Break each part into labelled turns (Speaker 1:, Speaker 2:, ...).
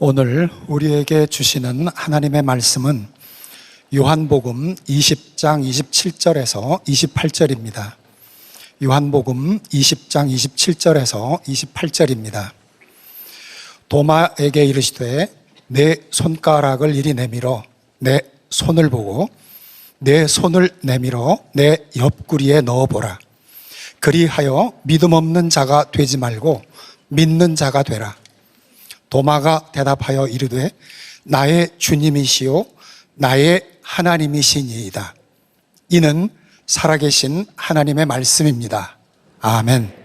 Speaker 1: 오늘 우리에게 주시는 하나님의 말씀은 요한복음 20장 27절에서 28절입니다. 요한복음 20장 27절에서 28절입니다. 도마에게 이르시되 내 손가락을 이리 내밀어 내 손을 보고 내 손을 내밀어 내 옆구리에 넣어보라. 그리하여 믿음 없는 자가 되지 말고 믿는 자가 되라. 도마가 대답하여 이르되 나의 주님이시요 나의 하나님이시니이다. 이는 살아계신 하나님의 말씀입니다. 아멘.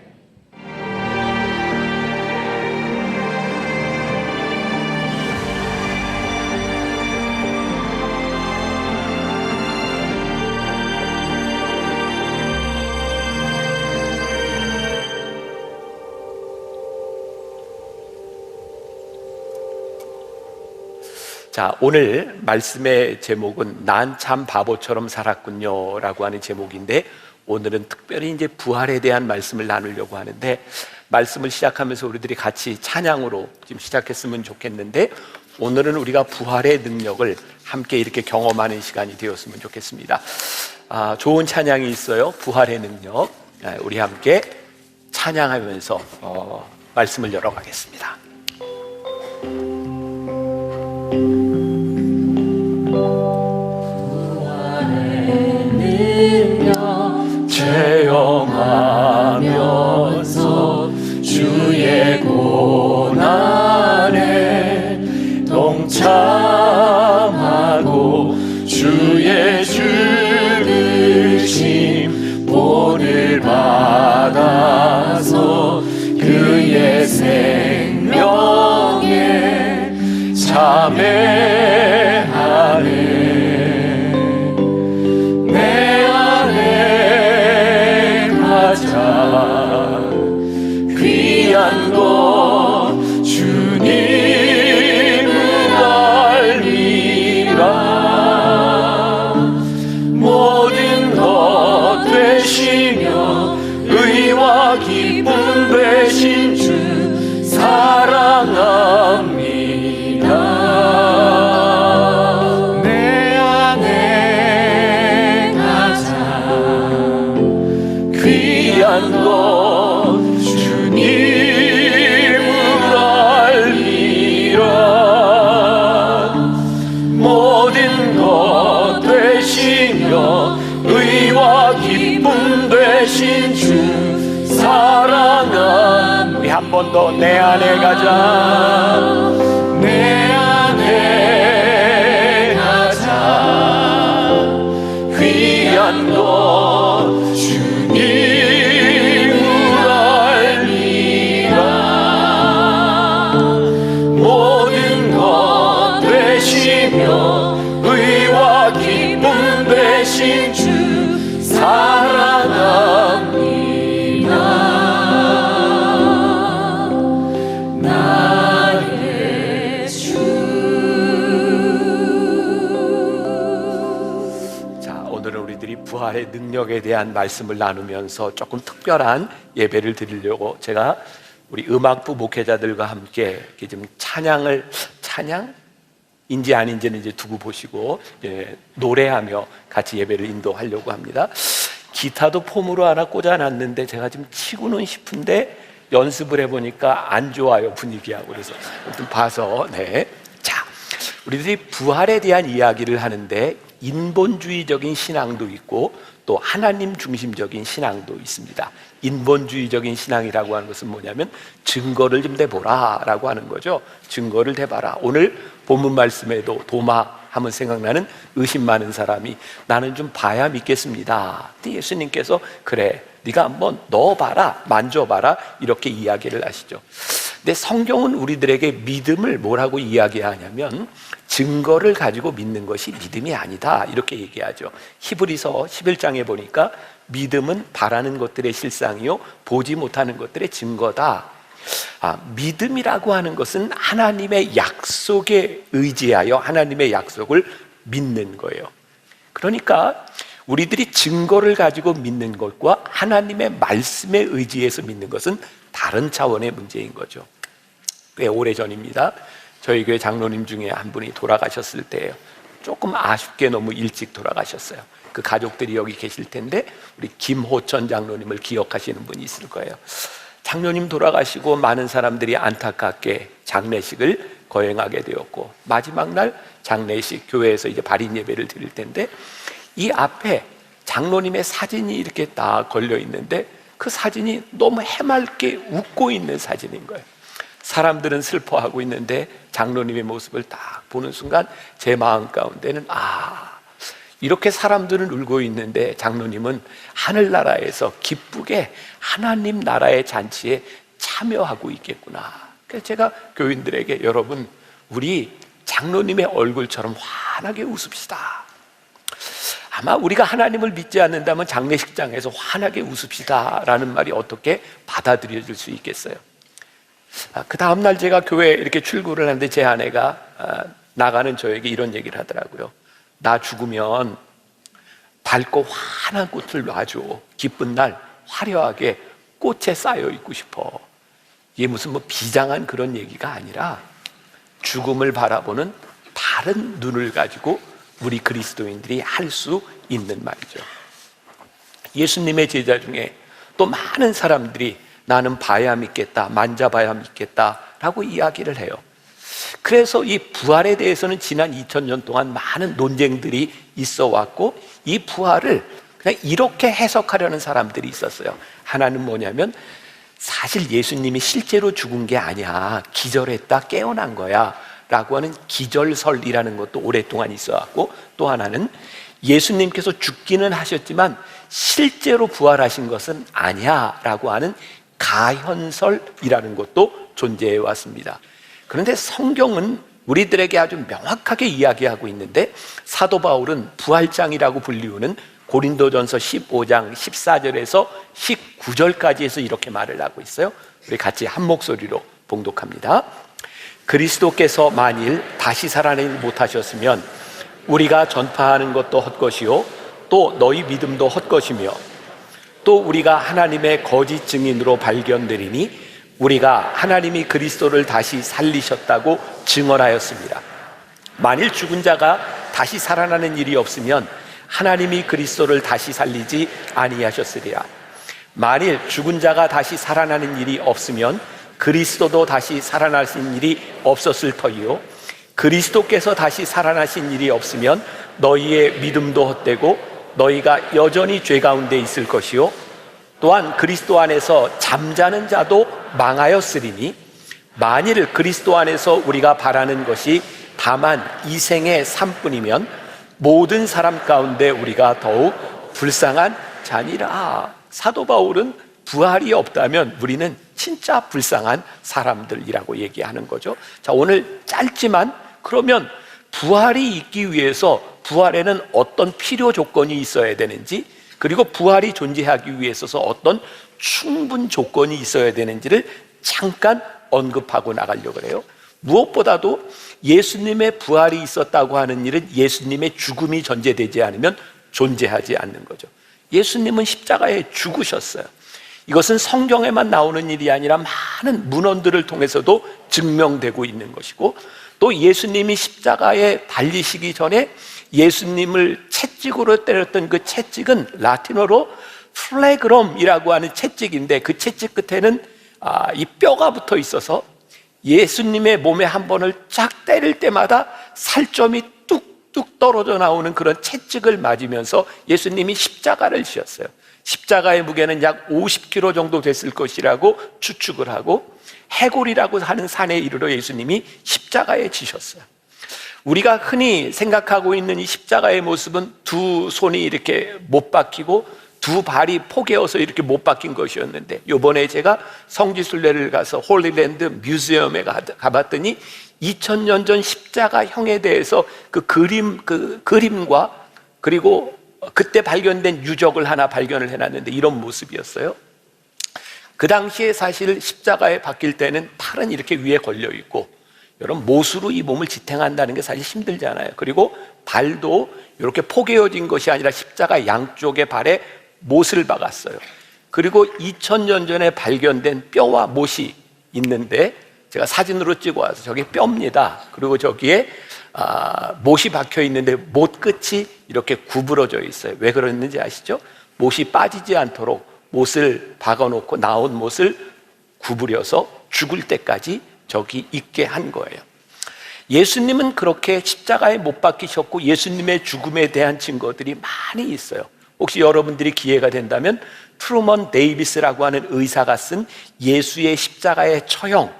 Speaker 2: 자, 오늘 말씀의 제목은 난 참 바보처럼 살았군요 라고 하는 제목인데, 오늘은 특별히 이제 부활에 대한 말씀을 나누려고 하는데, 말씀을 시작하면서 우리들이 같이 찬양으로 지금 시작했으면 좋겠는데, 오늘은 우리가 부활의 능력을 함께 이렇게 경험하는 시간이 되었으면 좋겠습니다. 좋은 찬양이 있어요. 부활의 능력. 우리 함께 찬양하면서 말씀을 열어가겠습니다. 체험하면서 주의 고난에 동참하고 주의 죽으심 본을 받아서 그의 생명에 참회하네. 귀한 것 주님을 알리라. 모든 것 되시며 의와 기쁨 되신 주 사랑합니다. 내 안에 가장 귀한 것 주님을 알리라. 모든 것 되시며 의와 기쁨 되신 주 사랑합니다. 우리 한 번 더 내 안에 가자. 내 안에 가자. 귀한 것 주님 모든 것 되시며 의와 기쁨 되신 주 사랑합니다. 나의 주. 자, 오늘은 우리들이 부활의 능력에 대한 말씀을 나누면서 조금 특별한 예배를 드리려고 제가 우리 음악부 목회자들과 함께 이렇게 좀 찬양인지 아닌지는 이제 두고 보시고, 노래하며 같이 예배를 인도하려고 합니다. 기타도 폼으로 하나 꽂아놨는데 제가 지금 치고는 싶은데 연습을 해보니까 안 좋아요, 분위기하고. 그래서 좀 봐서. 자, 우리들이 부활에 대한 이야기를 하는데 인본주의적인 신앙도 있고 또 하나님 중심적인 신앙도 있습니다. 인본주의적인 신앙이라고 하는 것은 뭐냐면 증거를 좀 대보라 라고 하는 거죠. 증거를 대봐라. 오늘 본문 말씀에도 도마 하면 생각나는 의심 많은 사람이 나는 좀 봐야 믿겠습니다. 예수님께서 그래, 네가 한번 넣어봐라, 만져봐라 이렇게 이야기를 하시죠. 근데 성경은 우리들에게 믿음을 뭐라고 이야기하냐면 증거를 가지고 믿는 것이 믿음이 아니다 이렇게 얘기하죠. 히브리서 11장에 보니까 믿음은 바라는 것들의 실상이요 보지 못하는 것들의 증거다. 믿음이라고 하는 것은 하나님의 약속에 의지하여 하나님의 약속을 믿는 거예요. 그러니까 우리들이 증거를 가지고 믿는 것과 하나님의 말씀에 의지해서 믿는 것은 다른 차원의 문제인 거죠. 꽤 오래전입니다. 저희 교회 장로님 중에 한 분이 돌아가셨을 때예요. 조금 아쉽게 너무 일찍 돌아가셨어요. 그 가족들이 여기 계실 텐데 우리 김호천 장로님을 기억하시는 분이 있을 거예요. 장로님 돌아가시고 많은 사람들이 안타깝게 장례식을 거행하게 되었고, 마지막 날 장례식, 교회에서 이제 발인 예배를 드릴 텐데 이 앞에 장로님의 사진이 이렇게 딱 걸려 있는데 그 사진이 너무 해맑게 웃고 있는 사진인 거예요. 사람들은 슬퍼하고 있는데 장로님의 모습을 딱 보는 순간 제 마음 가운데는 이렇게 사람들은 울고 있는데 장로님은 하늘나라에서 기쁘게 하나님 나라의 잔치에 참여하고 있겠구나. 그래서 제가 교인들에게, 여러분, 우리 장로님의 얼굴처럼 환하게 웃읍시다. 아마 우리가 하나님을 믿지 않는다면 장례식장에서 환하게 웃읍시다 라는 말이 어떻게 받아들여질 수 있겠어요? 그 다음날 제가 교회에 이렇게 출근을 하는데 제 아내가 나가는 저에게 이런 얘기를 하더라고요. 나 죽으면 밝고 환한 꽃을 놔줘. 기쁜 날 화려하게 꽃에 쌓여 있고 싶어. 이게 무슨 비장한 그런 얘기가 아니라 죽음을 바라보는 다른 눈을 가지고 우리 그리스도인들이 할 수 있는 말이죠. 예수님의 제자 중에 또 많은 사람들이 나는 봐야 믿겠다, 만져봐야 믿겠다 라고 이야기를 해요. 그래서 이 부활에 대해서는 지난 2000년 동안 많은 논쟁들이 있어 왔고, 이 부활을 그냥 이렇게 해석하려는 사람들이 있었어요. 하나는 뭐냐면, 사실 예수님이 실제로 죽은 게 아니야, 기절했다 깨어난 거야 라고 하는 기절설이라는 것도 오랫동안 있어 왔고, 또 하나는 예수님께서 죽기는 하셨지만 실제로 부활하신 것은 아니야 라고 하는 가현설이라는 것도 존재해 왔습니다. 그런데 성경은 우리들에게 아주 명확하게 이야기하고 있는데, 사도 바울은 부활장이라고 불리우는 고린도전서 15장 14절에서 19절까지 해서 이렇게 말을 하고 있어요. 우리 같이 한 목소리로 봉독합니다. 그리스도께서 만일 다시 살아나지 못하셨으면 우리가 전파하는 것도 헛것이요 또 너희 믿음도 헛것이며, 또 우리가 하나님의 거짓 증인으로 발견되리니 우리가 하나님이 그리스도를 다시 살리셨다고 증언하였습니다. 만일 죽은 자가 다시 살아나는 일이 없으면 하나님이 그리스도를 다시 살리지 아니하셨으리라. 만일 죽은 자가 다시 살아나는 일이 없으면 그리스도도 다시 살아나신 일이 없었을 터이요, 그리스도께서 다시 살아나신 일이 없으면 너희의 믿음도 헛되고 너희가 여전히 죄 가운데 있을 것이요, 또한 그리스도 안에서 잠자는 자도 망하였으리니, 만일 그리스도 안에서 우리가 바라는 것이 다만 이 생의 삶뿐이면 모든 사람 가운데 우리가 더욱 불쌍한 자니라. 사도 바울은 부활이 없다면 우리는 진짜 불쌍한 사람들이라고 얘기하는 거죠. 자, 오늘 짧지만, 그러면 부활이 있기 위해서 부활에는 어떤 필요 조건이 있어야 되는지, 그리고 부활이 존재하기 위해서 어떤 충분 조건이 있어야 되는지를 잠깐 언급하고 나가려고 해요. 무엇보다도 예수님의 부활이 있었다고 하는 일은 예수님의 죽음이 전제되지 않으면 존재하지 않는 거죠. 예수님은 십자가에 죽으셨어요. 이것은 성경에만 나오는 일이 아니라 많은 문헌들을 통해서도 증명되고 있는 것이고, 또 예수님이 십자가에 달리시기 전에 예수님을 채찍으로 때렸던 그 채찍은 라틴어로 플레그럼이라고 하는 채찍인데, 그 채찍 끝에는 이 뼈가 붙어 있어서 예수님의 몸에 한 번을 쫙 때릴 때마다 살점이 뚝뚝 떨어져 나오는 그런 채찍을 맞으면서 예수님이 십자가를 지었어요. 십자가의 무게는 약 50kg 정도 됐을 것이라고 추측을 하고, 해골이라고 하는 산에 이르러 예수님이 십자가에 지셨어요. 우리가 흔히 생각하고 있는 이 십자가의 모습은 두 손이 이렇게 못 박히고 두 발이 포개어서 이렇게 못 박힌 것이었는데, 요번에 제가 성지순례를 가서 홀리랜드 뮤지엄에 가봤더니 2000년 전 십자가형에 대해서 그 그림과 그리고 그때 발견된 유적을 하나 발견을 해놨는데 이런 모습이었어요. 그 당시에 사실 십자가에 박힐 때는 팔은 이렇게 위에 걸려 있고, 여러분, 못으로 이 몸을 지탱한다는 게 사실 힘들잖아요. 그리고 발도 이렇게 포개어진 것이 아니라 십자가 양쪽의 발에 못을 박았어요. 그리고 2000년 전에 발견된 뼈와 못이 있는데, 제가 사진으로 찍어 와서 저게 뼈입니다. 그리고 저기에 못이 박혀 있는데 못 끝이 이렇게 구부러져 있어요. 왜 그랬는지 아시죠? 못이 빠지지 않도록 못을 박아놓고 나온 못을 구부려서 죽을 때까지 저기 있게 한 거예요. 예수님은 그렇게 십자가에 못 박히셨고 예수님의 죽음에 대한 증거들이 많이 있어요. 혹시 여러분들이 기회가 된다면 트루먼 데이비스라고 하는 의사가 쓴 예수의 십자가의 처형,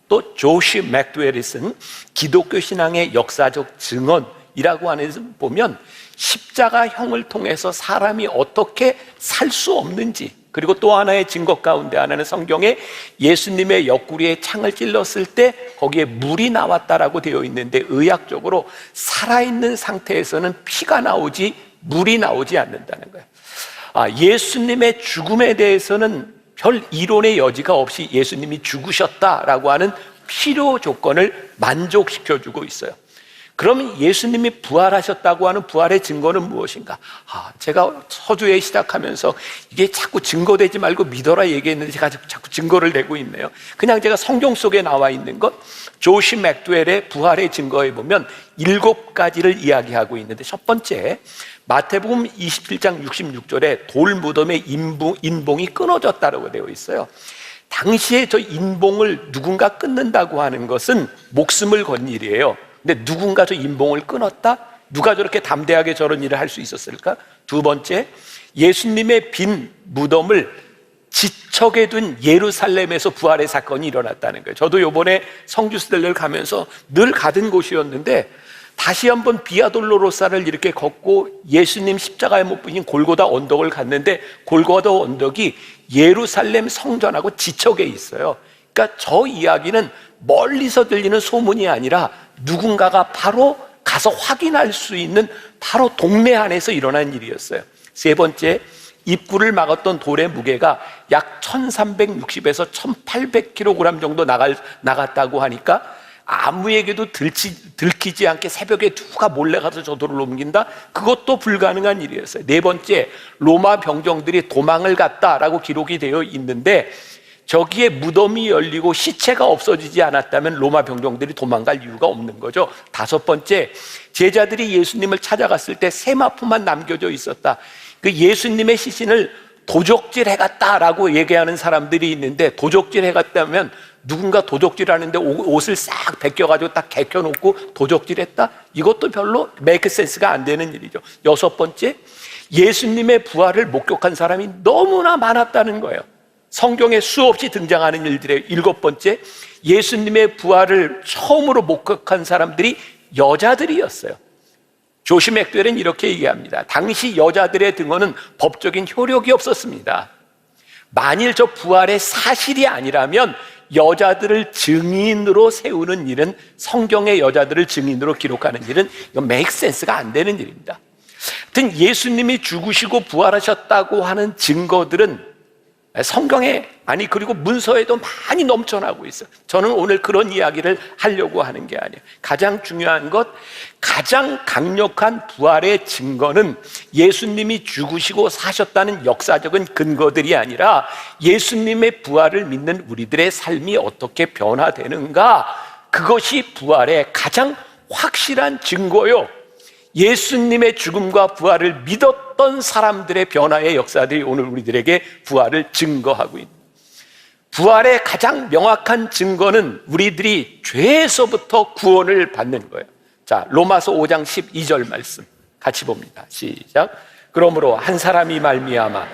Speaker 2: 또 조시 맥두웰이 쓴 기독교 신앙의 역사적 증언이라고 하는 데서 보면 십자가형을 통해서 사람이 어떻게 살 수 없는지, 그리고 또 하나의 증거 가운데 하나는 성경에 예수님의 옆구리에 창을 찔렀을 때 거기에 물이 나왔다라고 되어 있는데, 의학적으로 살아있는 상태에서는 피가 나오지 물이 나오지 않는다는 거예요. 예수님의 죽음에 대해서는 별 이론의 여지가 없이 예수님이 죽으셨다라고 하는 필요 조건을 만족시켜주고 있어요. 그러면 예수님이 부활하셨다고 하는 부활의 증거는 무엇인가? 제가 서두에 시작하면서 이게 자꾸 증거되지 말고 믿어라 얘기했는데 제가 자꾸 증거를 내고 있네요. 그냥 제가 성경 속에 나와 있는 것, 조시 맥두웰의 부활의 증거에 보면 7가지를 이야기하고 있는데, 첫 번째, 마태복음 27장 66절에 돌 무덤의 인봉이 끊어졌다고 되어 있어요. 당시에 저 인봉을 누군가 끊는다고 하는 것은 목숨을 건 일이에요. 근데 누군가 저 인봉을 끊었다? 누가 저렇게 담대하게 저런 일을 할 수 있었을까? 두 번째, 예수님의 빈 무덤을 지척에 둔 예루살렘에서 부활의 사건이 일어났다는 거예요. 저도 요번에 성주스텔를 가면서 늘 가던 곳이었는데 다시 한번 비아돌로로사를 이렇게 걷고 예수님 십자가에 못 박힌 골고다 언덕을 갔는데, 골고다 언덕이 예루살렘 성전하고 지척에 있어요. 그러니까 저 이야기는 멀리서 들리는 소문이 아니라 누군가가 바로 가서 확인할 수 있는 바로 동네 안에서 일어난 일이었어요. 세 번째, 입구를 막았던 돌의 무게가 약 1360에서 1800kg 정도 나갔다고 하니까 아무에게도 들키지 않게 새벽에 누가 몰래 가서 저 돌을 옮긴다? 그것도 불가능한 일이었어요. 네 번째, 로마 병정들이 도망을 갔다라고 기록이 되어 있는데, 저기에 무덤이 열리고 시체가 없어지지 않았다면 로마 병정들이 도망갈 이유가 없는 거죠. 다섯 번째, 제자들이 예수님을 찾아갔을 때 세마포만 남겨져 있었다. 그 예수님의 시신을 도적질 해갔다라고 얘기하는 사람들이 있는데, 도적질 해갔다면 누군가 도적질하는데 옷을 싹 벗겨가지고 딱 개켜놓고 도적질했다? 이것도 별로 메이크 센스가 안 되는 일이죠. 여섯 번째, 예수님의 부활을 목격한 사람이 너무나 많았다는 거예요. 성경에 수없이 등장하는 일들의 일곱 번째, 예수님의 부활을 처음으로 목격한 사람들이 여자들이었어요. 조시 맥두웰은 이렇게 얘기합니다. 당시 여자들의 등원은 법적인 효력이 없었습니다. 만일 저 부활의 사실이 아니라면 여자들을 증인으로 세우는 일은, 성경의 여자들을 증인으로 기록하는 일은 이건 메이크 센스가 안 되는 일입니다. 하여튼 예수님이 죽으시고 부활하셨다고 하는 증거들은 성경에, 그리고 문서에도 많이 넘쳐나고 있어요. 저는 오늘 그런 이야기를 하려고 하는 게 아니에요. 가장 중요한 것, 가장 강력한 부활의 증거는 예수님이 죽으시고 사셨다는 역사적인 근거들이 아니라 예수님의 부활을 믿는 우리들의 삶이 어떻게 변화되는가, 그것이 부활의 가장 확실한 증거요. 예수님의 죽음과 부활을 믿었던 사람들의 변화의 역사들이 오늘 우리들에게 부활을 증거하고 있는, 부활의 가장 명확한 증거는 우리들이 죄에서부터 구원을 받는 거예요. 자, 로마서 5장 12절 말씀 같이 봅니다. 시작. 그러므로 한 사람이 말미암아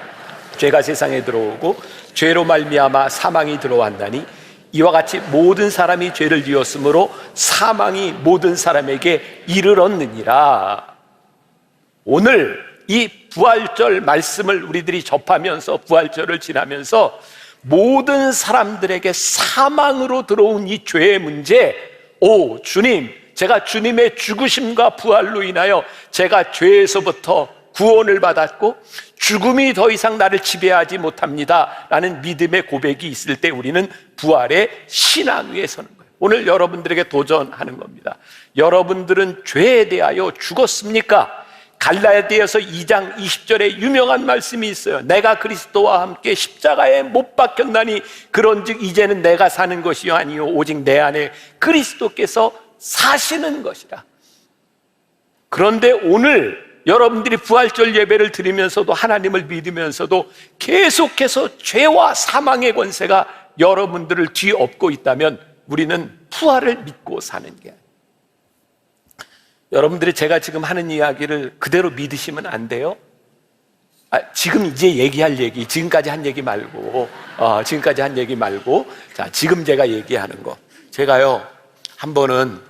Speaker 2: 죄가 세상에 들어오고 죄로 말미암아 사망이 들어왔나니, 이와 같이 모든 사람이 죄를 지었으므로 사망이 모든 사람에게 이르렀느니라. 오늘 이 부활절 말씀을 우리들이 접하면서, 부활절을 지나면서 모든 사람들에게 사망으로 들어온 이 죄의 문제, 주님, 제가 주님의 죽으심과 부활로 인하여 제가 죄에서부터 구원을 받았고 죽음이 더 이상 나를 지배하지 못합니다 라는 믿음의 고백이 있을 때 우리는 부활의 신앙 위에 서는 거예요. 오늘 여러분들에게 도전하는 겁니다. 여러분들은 죄에 대하여 죽었습니까? 갈라디아서 2장 20절에 유명한 말씀이 있어요. 내가 그리스도와 함께 십자가에 못 박혔나니 그런즉 이제는 내가 사는 것이 아니요 오직 내 안에 그리스도께서 사시는 것이라. 그런데 오늘 여러분들이 부활절 예배를 드리면서도 하나님을 믿으면서도 계속해서 죄와 사망의 권세가 여러분들을 뒤엎고 있다면 우리는 부활을 믿고 사는 게 아니에요. 여러분들이 제가 지금 하는 이야기를 그대로 믿으시면 안 돼요. 지금 이제 얘기할 얘기, 지금까지 한 얘기 말고, 자, 지금 제가 얘기하는 거. 제가요, 한 번은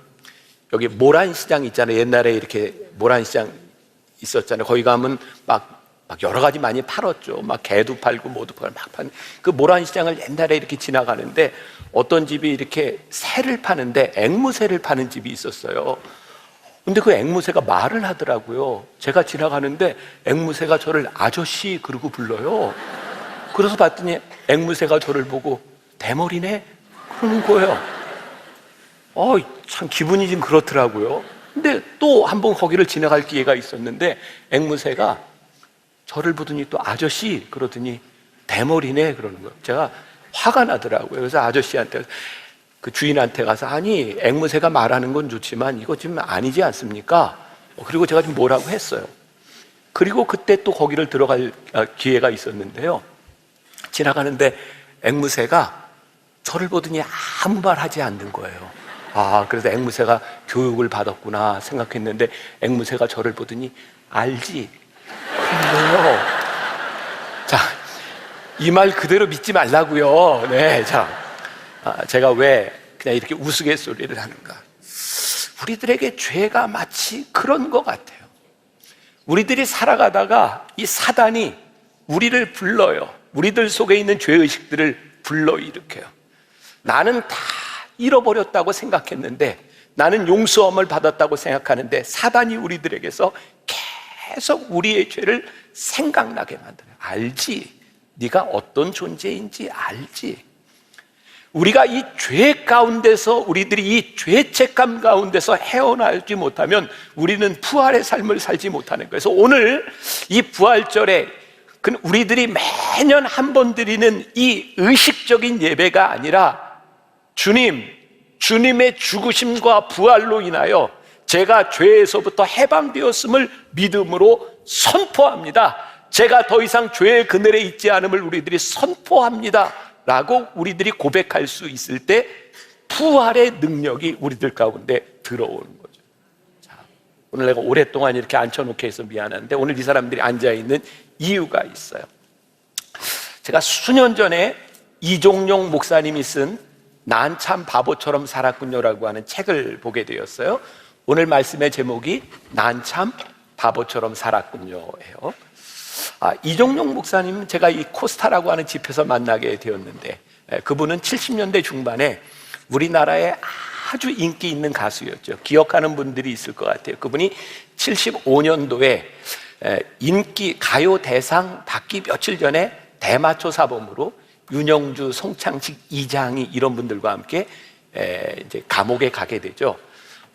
Speaker 2: 여기 모란시장 있잖아요. 옛날에 이렇게 모란시장 있었잖아요. 거기 가면 막 여러 가지 많이 팔았죠. 막 개도 팔고 뭐도 팔고 막 파는 그 모란시장을 옛날에 이렇게 지나가는데 어떤 집이 이렇게 새를 파는데 앵무새를 파는 집이 있었어요. 근데 그 앵무새가 말을 하더라고요. 제가 지나가는데 앵무새가 저를 아저씨 그러고 불러요. 그래서 봤더니 앵무새가 저를 보고 대머리네 그러는 거예요. 참 기분이 좀 그렇더라고요. 근데 또 한 번 거기를 지나갈 기회가 있었는데 앵무새가 저를 보더니 또 아저씨 그러더니 대머리네 그러는 거예요. 제가 화가 나더라고요. 그래서 아저씨한테 그 주인한테 가서 아니 앵무새가 말하는 건 좋지만 이거 지금 아니지 않습니까? 그리고 제가 좀 뭐라고 했어요. 그리고 그때 또 거기를 들어갈 기회가 있었는데요. 지나가는데 앵무새가 저를 보더니 아무 말 하지 않는 거예요. 그래서 앵무새가 교육을 받았구나 생각했는데 앵무새가 저를 보더니 알지? 그런데요. 자, 이 말 그대로 믿지 말라고요. 네, 자, 제가 왜 그냥 이렇게 우스갯소리를 하는가? 우리들에게 죄가 마치 그런 것 같아요. 우리들이 살아가다가 이 사단이 우리를 불러요. 우리들 속에 있는 죄의식들을 불러일으켜요. 나는 다 잃어버렸다고 생각했는데, 나는 용서함을 받았다고 생각하는데 사단이 우리들에게서 계속 우리의 죄를 생각나게 만들어요. 알지? 네가 어떤 존재인지 알지? 우리가 이 죄 가운데서, 우리들이 이 죄책감 가운데서 헤어나지 못하면 우리는 부활의 삶을 살지 못하는 거예요. 그래서 오늘 이 부활절에 우리들이 매년 한 번 드리는 이 의식적인 예배가 아니라 주님의 죽으심과 부활로 인하여 제가 죄에서부터 해방되었음을 믿음으로 선포합니다. 제가 더 이상 죄의 그늘에 있지 않음을 우리들이 선포합니다 라고 우리들이 고백할 수 있을 때 부활의 능력이 우리들 가운데 들어오는 거죠. 자, 오늘 내가 오랫동안 이렇게 앉혀놓게 해서 미안한데 오늘 이 사람들이 앉아있는 이유가 있어요. 제가 수년 전에 이종용 목사님이 쓴 난 참 바보처럼 살았군요라고 하는 책을 보게 되었어요. 오늘 말씀의 제목이 난 참 바보처럼 살았군요예요. 이종용 목사님은 제가 이 코스타라고 하는 집에서 만나게 되었는데, 그분은 70년대 중반에 우리나라에 아주 인기 있는 가수였죠. 기억하는 분들이 있을 것 같아요. 그분이 75년도에 인기 가요 대상 받기 며칠 전에 대마초 사범으로 윤영주, 송창식, 이장희 이런 분들과 함께 이제 감옥에 가게 되죠.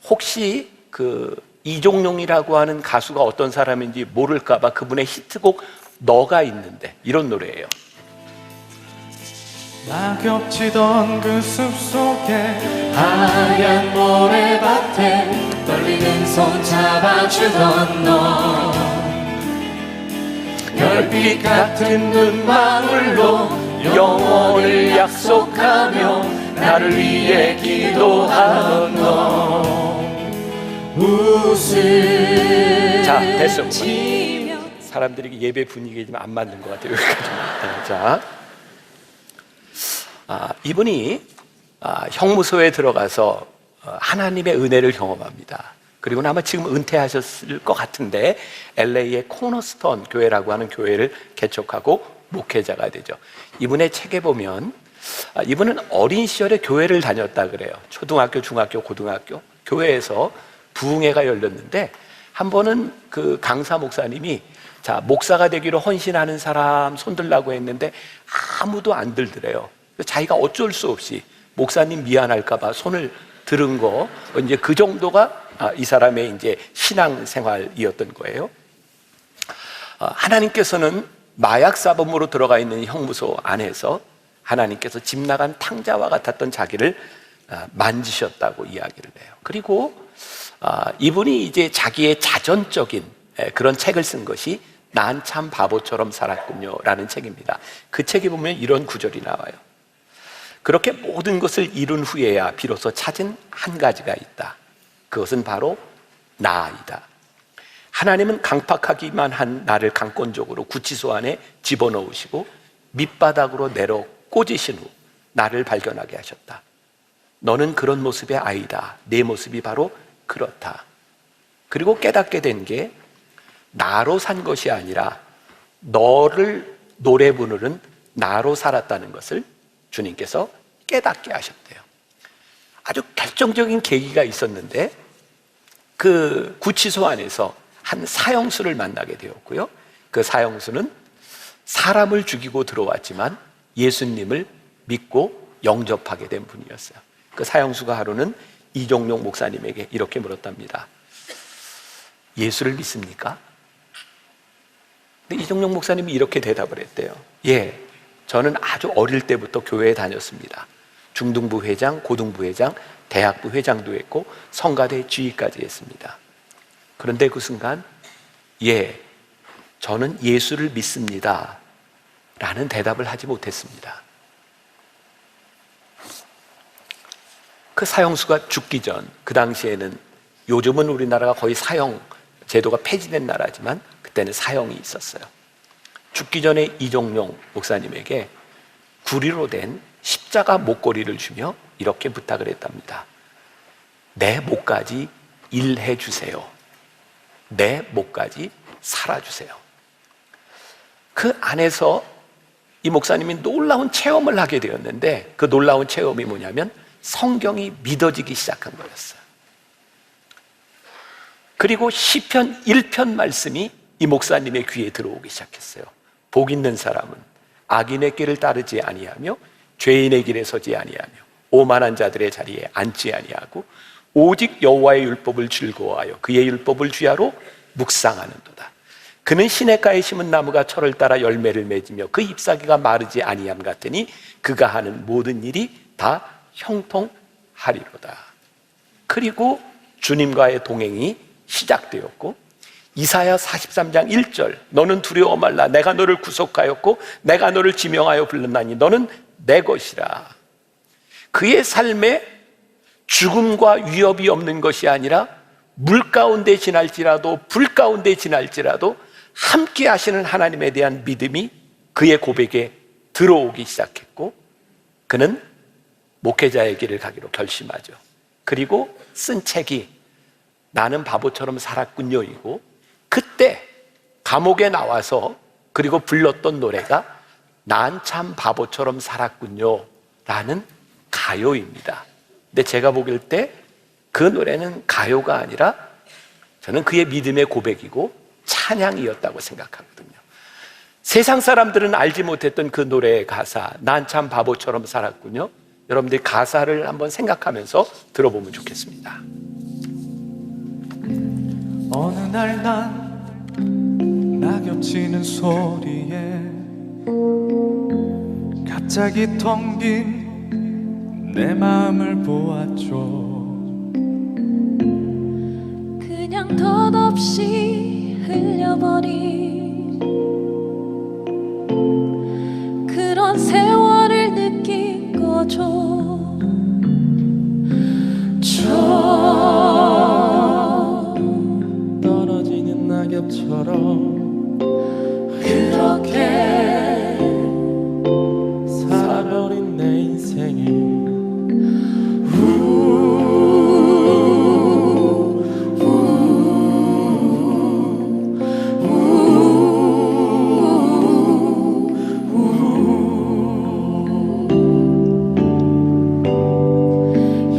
Speaker 2: 혹시 그 이종용이라고 하는 가수가 어떤 사람인지 모를까봐 그분의 히트곡 너가 있는데 이런 노래예요.
Speaker 3: 낙엽치던 그 숲속에 하얀 모래밭에 떨리는 손 잡아주던 너, 별빛 같은 눈망울로 영원을 약속하며 나를 위해 기도하던 너, 웃음.
Speaker 2: 자, 됐어. 사람들이 예배 분위기에 좀 안 맞는 것 같아요. 여기까지. 자, 이분이 형무소에 들어가서 하나님의 은혜를 경험합니다. 그리고 아마 지금 은퇴하셨을 것 같은데 LA의 코너스톤 교회라고 하는 교회를 개척하고 목회자가 되죠. 이분의 책에 보면 이분은 어린 시절에 교회를 다녔다 그래요. 초등학교, 중학교, 고등학교 교회에서 부흥회가 열렸는데 한 번은 그 강사 목사님이 자, 목사가 되기로 헌신하는 사람 손들라고 했는데 아무도 안 들더래요. 자기가 어쩔 수 없이 목사님 미안할까봐 손을 들은 거, 이제 그 정도가 이 사람의 이제 신앙 생활이었던 거예요. 하나님께서는 마약 사범으로 들어가 있는 형무소 안에서 하나님께서 집 나간 탕자와 같았던 자기를 만지셨다고 이야기를 해요. 그리고 이분이 이제 자기의 자전적인 그런 책을 쓴 것이 난 참 바보처럼 살았군요 라는 책입니다. 그 책에 보면 이런 구절이 나와요. 그렇게 모든 것을 이룬 후에야 비로소 찾은 한 가지가 있다. 그것은 바로 나이다. 하나님은 강팍하기만 한 나를 강권적으로 구치소 안에 집어넣으시고 밑바닥으로 내려 꽂으신 후 나를 발견하게 하셨다. 너는 그런 모습의 아이다. 내 모습이 바로 그렇다. 그리고 깨닫게 된 게 나로 산 것이 아니라 너를 노래 부르는 나로 살았다는 것을 주님께서 깨닫게 하셨대요. 아주 결정적인 계기가 있었는데 그 구치소 안에서 한 사형수를 만나게 되었고요. 그 사형수는 사람을 죽이고 들어왔지만 예수님을 믿고 영접하게 된 분이었어요. 그 사형수가 하루는 이종용 목사님에게 이렇게 물었답니다. 예수를 믿습니까? 근데 이종용 목사님이 이렇게 대답을 했대요. 예, 저는 아주 어릴 때부터 교회에 다녔습니다. 중등부 회장, 고등부 회장, 대학부 회장도 했고 성가대 지휘까지 했습니다. 그런데 그 순간 예, 저는 예수를 믿습니다 라는 대답을 하지 못했습니다. 그 사형수가 죽기 전, 그 당시에는 요즘은 우리나라가 거의 사형 제도가 폐지된 나라지만 그때는 사형이 있었어요. 죽기 전에 이종용 목사님에게 구리로 된 십자가 목걸이를 주며 이렇게 부탁을 했답니다. 내 목까지 일해 주세요. 내 목까지 살아주세요. 그 안에서 이 목사님이 놀라운 체험을 하게 되었는데 그 놀라운 체험이 뭐냐면 성경이 믿어지기 시작한 거였어요. 그리고 시편 1편 말씀이 이 목사님의 귀에 들어오기 시작했어요. 복 있는 사람은 악인의 길을 따르지 아니하며 죄인의 길에 서지 아니하며 오만한 자들의 자리에 앉지 아니하고 오직 여호와의 율법을 즐거워하여 그의 율법을 주야로 묵상하는도다. 그는 시냇가에 심은 나무가 철을 따라 열매를 맺으며 그 잎사귀가 마르지 아니함 같으니 그가 하는 모든 일이 다 형통하리로다. 그리고 주님과의 동행이 시작되었고 이사야 43장 1절 너는 두려워 말라 내가 너를 구속하였고 내가 너를 지명하여 불렀나니 너는 내 것이라. 그의 삶에 죽음과 위협이 없는 것이 아니라 물 가운데 지날지라도 불 가운데 지날지라도 함께 하시는 하나님에 대한 믿음이 그의 고백에 들어오기 시작했고 그는 목회자의 길을 가기로 결심하죠. 그리고 쓴 책이 나는 바보처럼 살았군요이고 그때 감옥에 나와서 그리고 불렀던 노래가 난 참 바보처럼 살았군요 라는 가요입니다. 근데 제가 보길 때 그 노래는 가요가 아니라 저는 그의 믿음의 고백이고 찬양이었다고 생각하거든요. 세상 사람들은 알지 못했던 그 노래의 가사 난 참 바보처럼 살았군요. 여러분들이 가사를 한번 생각하면서 들어보면 좋겠습니다.
Speaker 3: 어느 날 난 낙엽 치는 소리에 갑자기 텅 빈 내 마음을 보았죠.
Speaker 4: 그냥 덧없이 흘려버린 그런 세월을 느낀 거죠.
Speaker 3: 떨어지는 낙엽처럼
Speaker 4: 그렇게
Speaker 3: 살아버린 내 인생이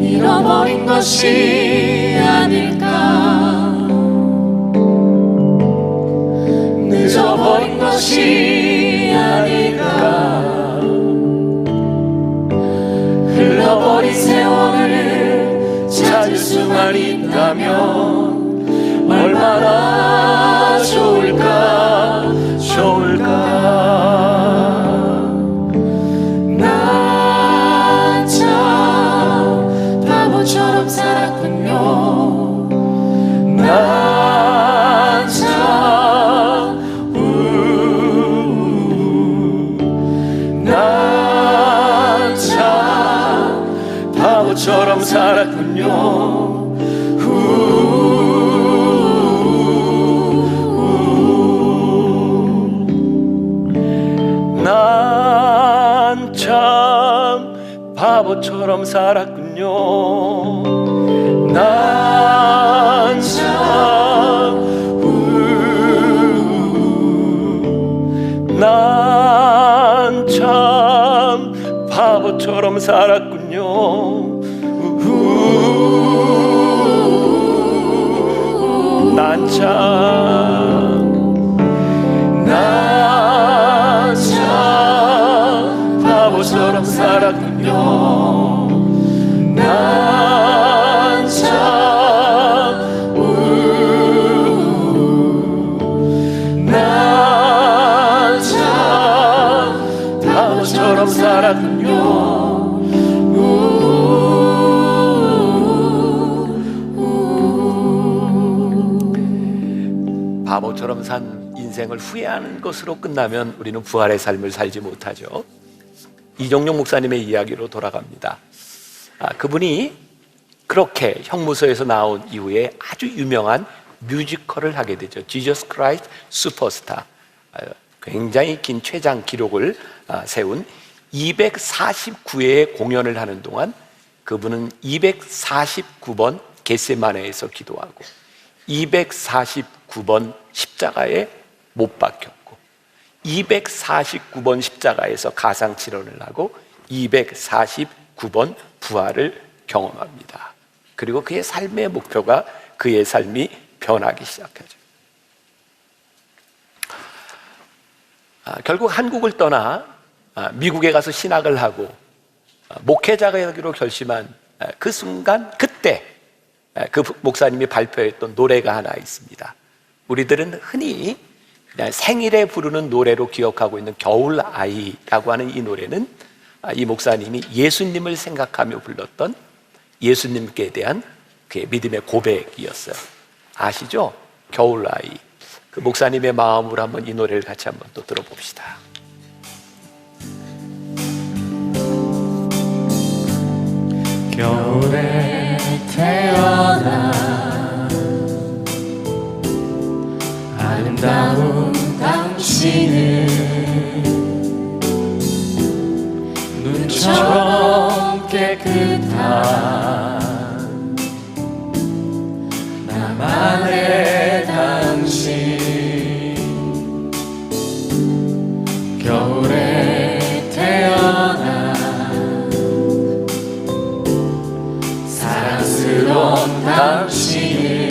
Speaker 4: 잃어버린 것이 아닐까 늦어버린 것이 아닐까 흘러버린 세월을 찾을 수만 있다면 얼마나 좋을까
Speaker 2: 좋을까?
Speaker 4: 난 참 바보처럼 살았군요. 난 참
Speaker 2: 난 참 바보처럼 살았군요. 난 참 바보처럼 살았군요. 난 참 바보처럼 살았군요. 난 참 바보처럼 살았군요. 난 참 바보처럼 살았군요. 바보처럼 산 인생을 후회하는 것으로 끝나면 우리는 부활의 삶을 살지 못하죠. 이정용 목사님의 이야기로 돌아갑니다. 그분이 그렇게 형무소에서 나온 이후에 아주 유명한 뮤지컬을 하게 되죠. Jesus Christ Superstar. 굉장히 긴 최장 기록을 세운 249회의 공연을 하는 동안 그분은 249번 겟세마네에서 기도하고 249번 십자가에 못 박혔고 249번 십자가에서 가상칠언을 하고 249번 부활을 경험합니다. 그리고 그의 삶의 목표가 그의 삶이 변하기 시작하죠. 결국 한국을 떠나 미국에 가서 신학을 하고 목회자가 되기로 결심한 그 순간, 그때 그 목사님이 발표했던 노래가 하나 있습니다. 우리들은 흔히 그냥 생일에 부르는 노래로 기억하고 있는 겨울아이라고 하는 이 노래는 이 목사님이 예수님을 생각하며 불렀던 예수님께 대한 그의 믿음의 고백이었어요. 아시죠? 겨울아이. 그 목사님의 마음으로 한번 이 노래를 같이 한번 또 들어봅시다.
Speaker 3: 겨울에
Speaker 4: 태어나 아름다운 당신은 눈처럼 깨끗한 나만의 당신. 겨울에 태어나 사랑스러운 당신은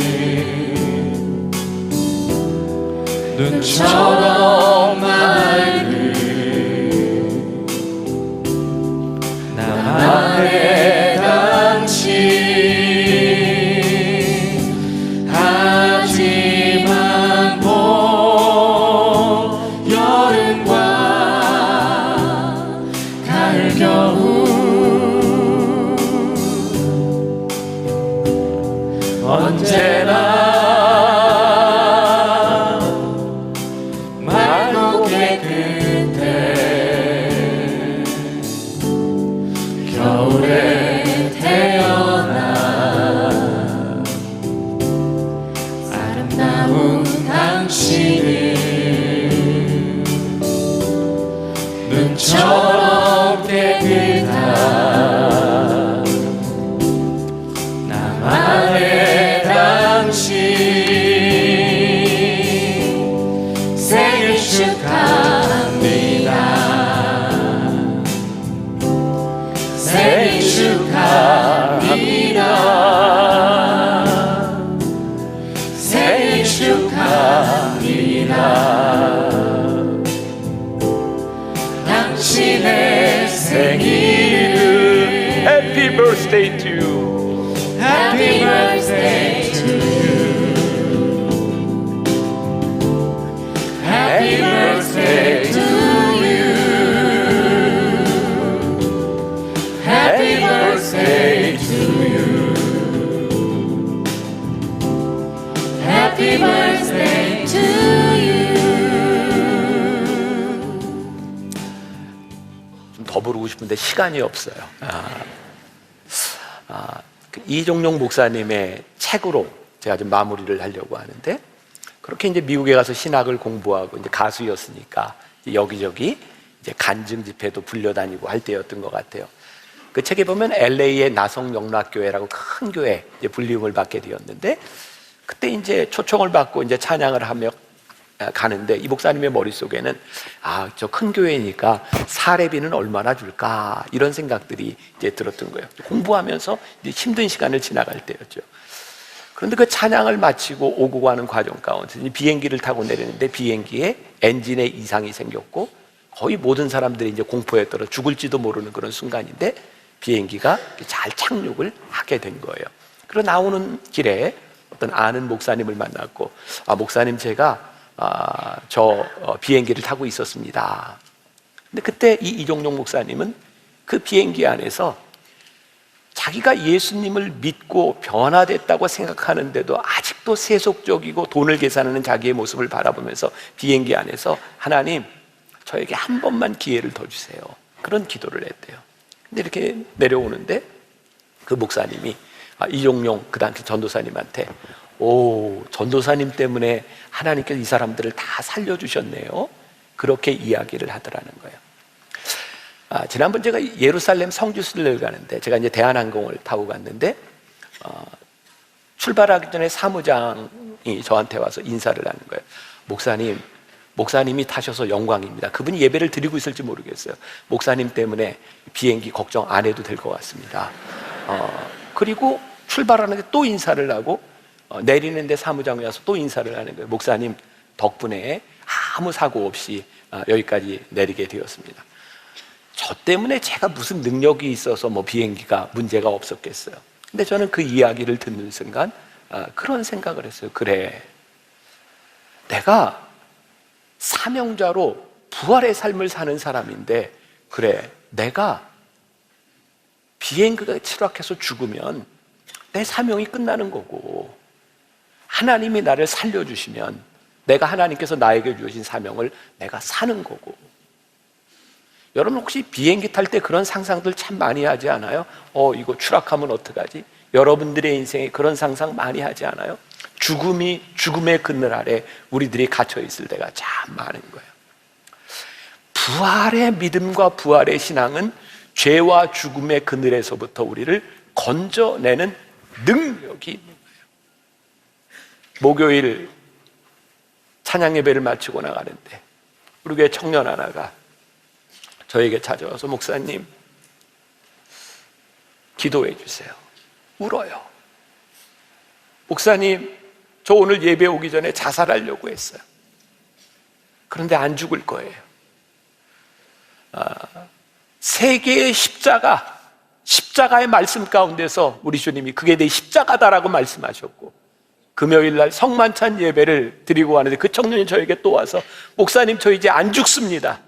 Speaker 4: 눈처럼 맑은 나만의 당신. 하지만 봄, 여름과 가을, 겨울 언제나 맑고 깨끗해. 겨울에 태어나 아름다운 당신은 눈처럼 깨끗한 나만의 당신. 생일 축하합니다. 생일 축하합니다. 생일 축하합니다. 당신의 생일을
Speaker 2: Happy birthday to you.
Speaker 4: Happy birthday to you. Happy birthday Happy birthday to you.
Speaker 2: 좀 더 부르고 싶은데 시간이 없어요. 그 이종용 목사님의 책으로 제가 좀 마무리를 하려고 하는데, 그렇게 이제 미국에 가서 신학을 공부하고 이제 가수였으니까 이제 여기저기 이제 간증 집회도 불려다니고 할 때였던 것 같아요. 그 책에 보면 LA의 나성영락교회라고 큰 교회 이제 불림을 받게 되었는데, 그때 이제 초청을 받고 이제 찬양을 하며 가는데 이 목사님의 머릿속에는 저 큰 교회니까 사례비는 얼마나 줄까 이런 생각들이 이제 들었던 거예요. 공부하면서 이제 힘든 시간을 지나갈 때였죠. 그런데 그 찬양을 마치고 오고 가는 과정 가운데 비행기를 타고 내리는데 비행기에 엔진에 이상이 생겼고 거의 모든 사람들이 이제 공포에 떨어 죽을지도 모르는 그런 순간인데 비행기가 잘 착륙을 하게 된 거예요. 그리고 나오는 길에 어떤 아는 목사님을 만났고, 목사님 제가 비행기를 타고 있었습니다. 근데 그때 이 이종용 목사님은 그 비행기 안에서 자기가 예수님을 믿고 변화됐다고 생각하는데도 아직도 세속적이고 돈을 계산하는 자기의 모습을 바라보면서 비행기 안에서 하나님, 저에게 한 번만 기회를 더 주세요. 그런 기도를 했대요. 근데 이렇게 내려오는데 그 목사님이 이종용 그 당시 전도사님한테 전도사님 때문에 하나님께서 이 사람들을 다 살려주셨네요. 그렇게 이야기를 하더라는 거예요. 지난번 제가 예루살렘 성지순례를 가는데 제가 이제 대한항공을 타고 갔는데 출발하기 전에 사무장이 저한테 와서 인사를 하는 거예요. 목사님이 타셔서 영광입니다. 그분이 예배를 드리고 있을지 모르겠어요. 목사님 때문에 비행기 걱정 안 해도 될 것 같습니다. 그리고 출발하는데 또 인사를 하고 내리는데 사무장이 와서 또 인사를 하는 거예요. 목사님 덕분에 아무 사고 없이 여기까지 내리게 되었습니다. 저 때문에 제가 무슨 능력이 있어서 비행기가 문제가 없었겠어요. 근데 저는 그 이야기를 듣는 순간 그런 생각을 했어요. 그래, 내가 사명자로 부활의 삶을 사는 사람인데, 그래, 내가 비행기가 추락해서 죽으면 내 사명이 끝나는 거고, 하나님이 나를 살려주시면 내가 하나님께서 나에게 주신 사명을 내가 사는 거고. 여러분 혹시 비행기 탈 때 그런 상상들 참 많이 하지 않아요? 이거 추락하면 어떡하지? 여러분들의 인생에 그런 상상 많이 하지 않아요? 죽음의 그늘 아래 우리들이 갇혀 있을 때가 참 많은 거예요. 부활의 믿음과 부활의 신앙은 죄와 죽음의 그늘에서부터 우리를 건져내는 능력이 있는 거예요. 목요일 찬양 예배를 마치고 나가는데 우리 교회 청년 하나가 저에게 찾아와서, 목사님 기도해 주세요. 울어요. 목사님, 저 오늘 예배 오기 전에 자살하려고 했어요. 그런데 안 죽을 거예요. 세 개의 십자가의 말씀 가운데서 우리 주님이 그게 내 십자가다라고 말씀하셨고, 금요일 날 성만찬 예배를 드리고 하는데 그 청년이 저에게 또 와서, 목사님 저 이제 안 죽습니다.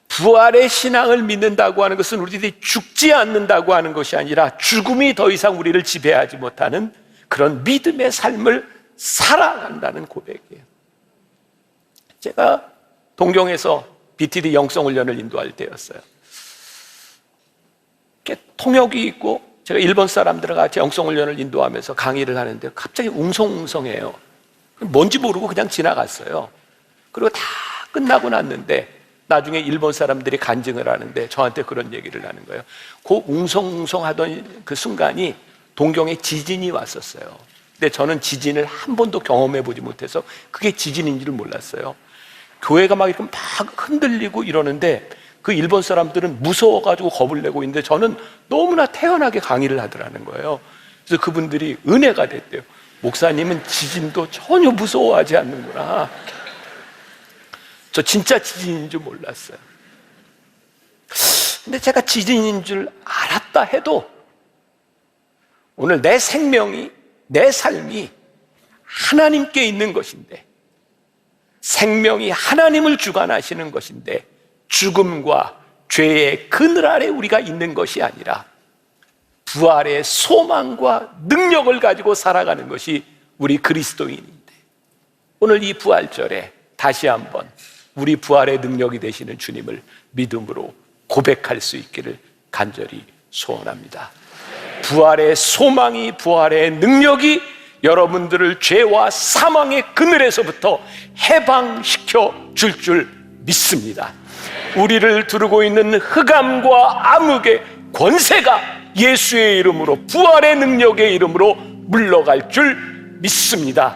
Speaker 2: 부활의 신앙을 믿는다고 하는 것은 우리들이 죽지 않는다고 하는 것이 아니라 죽음이 더 이상 우리를 지배하지 못하는 그런 믿음의 삶을 살아간다는 고백이에요. 제가 동경에서 BTD 영성훈련을 인도할 때였어요. 이렇게 통역이 있고 제가 일본 사람들과 같이 영성훈련을 인도하면서 강의를 하는데 갑자기 웅성웅성해요. 뭔지 모르고 그냥 지나갔어요. 그리고 다 끝나고 났는데 나중에 일본 사람들이 간증을 하는데 저한테 그런 얘기를 하는 거예요. 그 웅성웅성하던 그 순간이 동경에 지진이 왔었어요. 근데 저는 지진을 한 번도 경험해 보지 못해서 그게 지진인 줄 몰랐어요. 교회가 막 이렇게 막 흔들리고 이러는데 그 일본 사람들은 무서워가지고 겁을 내고 있는데 저는 너무나 태연하게 강의를 하더라는 거예요. 그래서 그분들이 은혜가 됐대요. 목사님은 지진도 전혀 무서워하지 않는구나. 저 진짜 지진인 줄 몰랐어요. 근데 제가 지진인 줄 알았다 해도 오늘 내 생명이, 내 삶이 하나님께 있는 것인데, 생명이 하나님을 주관하시는 것인데, 죽음과 죄의 그늘 아래 우리가 있는 것이 아니라 부활의 소망과 능력을 가지고 살아가는 것이 우리 그리스도인인데 오늘 이 부활절에 다시 한번 우리 부활의 능력이 되시는 주님을 믿음으로 고백할 수 있기를 간절히 소원합니다. 부활의 소망이, 부활의 능력이 여러분들을 죄와 사망의 그늘에서부터 해방시켜 줄 믿습니다. 우리를 두르고 있는 흑암과 암흑의 권세가 예수의 이름으로, 부활의 능력의 이름으로 물러갈 줄 믿습니다.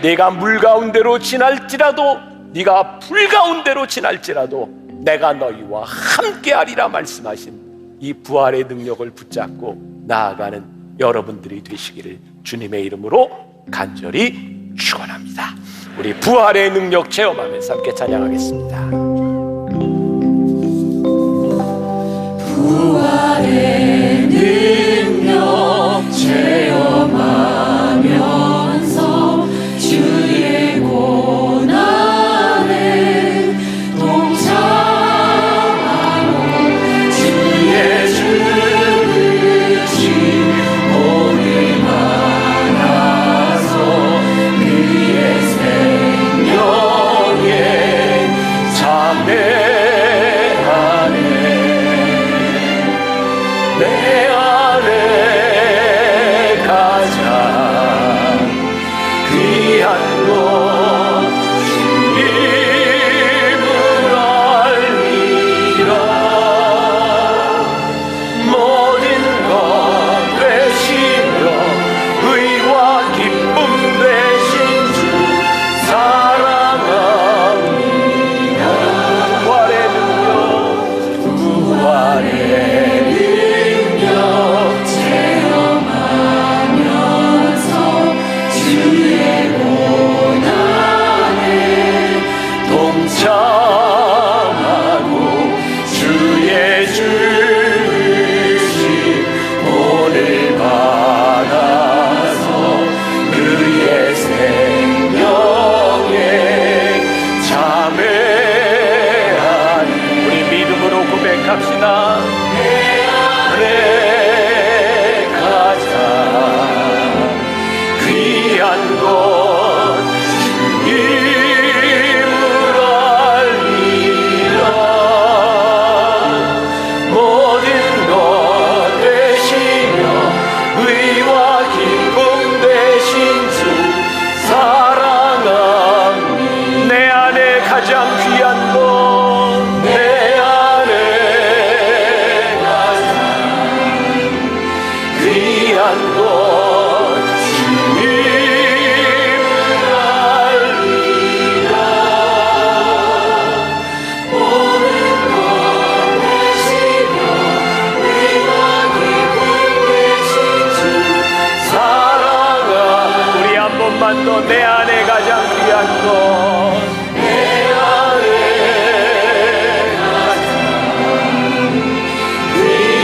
Speaker 2: 내가 물 가운데로 지날지라도, 네가 불 가운데로 지날지라도 내가 너희와 함께하리라 말씀하신 이 부활의 능력을 붙잡고 나아가는 여러분들이 되시기를 주님의 이름으로 간절히 축원합니다. 우리 부활의 능력 체험하면서 함께 찬양하겠습니다.
Speaker 4: 부활의 능력 체험하면서 주의 고난에 동참하고 주의 죽으심 오늘 만나서 그의 생명에 참배하네. 내 안에 가장 귀한 것 주님을 알리라. 모든 것 되시며 의와 기쁨 되신 주 사랑합니다. 부활의 능력, 부활의 체험하면서 주의 고난에 동참하고 주의 죽으심 오늘 받아서 그의 생명에 참회하니 우리 믿음으로 고백합시다. 내 안에 가장 귀한 것 주님을 알리라. 모든 것 되시며 의와 기쁨 되신 주 사랑합니다. 내 안에 가장 귀한 것, 내 안에 가장 귀한 것 주님을 알리라. 모든 것 되시며 의와 기쁨 되신 주 사랑하. 우리 한 번만 더 내 안에 가장 귀한 것, 내 안에 가장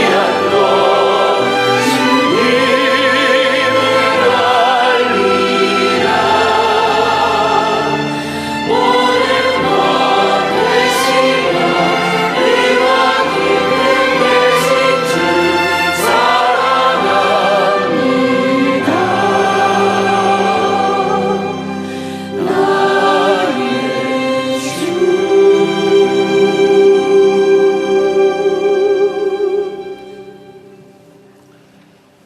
Speaker 4: 귀한 것 주님을 알리라. 모든 것 되시며 의와 기쁨 되신 주 사랑합니다. 나의 주.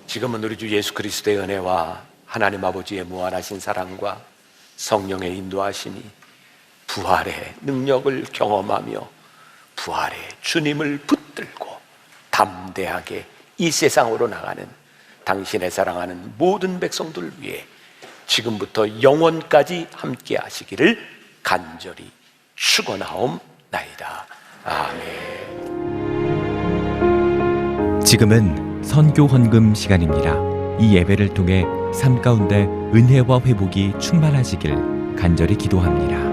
Speaker 2: 지금은 우리 주 예수 그리스도의 은혜와 하나님 아버지의 무한하신 사랑과 성령의 인도하심이 부활의 능력을 경험하며 부활의 주님을 붙들고 담대하게 이 세상으로 나가는 당신의 사랑하는 모든 백성들 위해 지금부터 영원까지 함께 하시기를 간절히 축원하옵나이다. 아멘.
Speaker 5: 지금은 선교 헌금 시간입니다. 이 예배를 통해 삶 가운데 은혜와 회복이 충만하시길 간절히 기도합니다.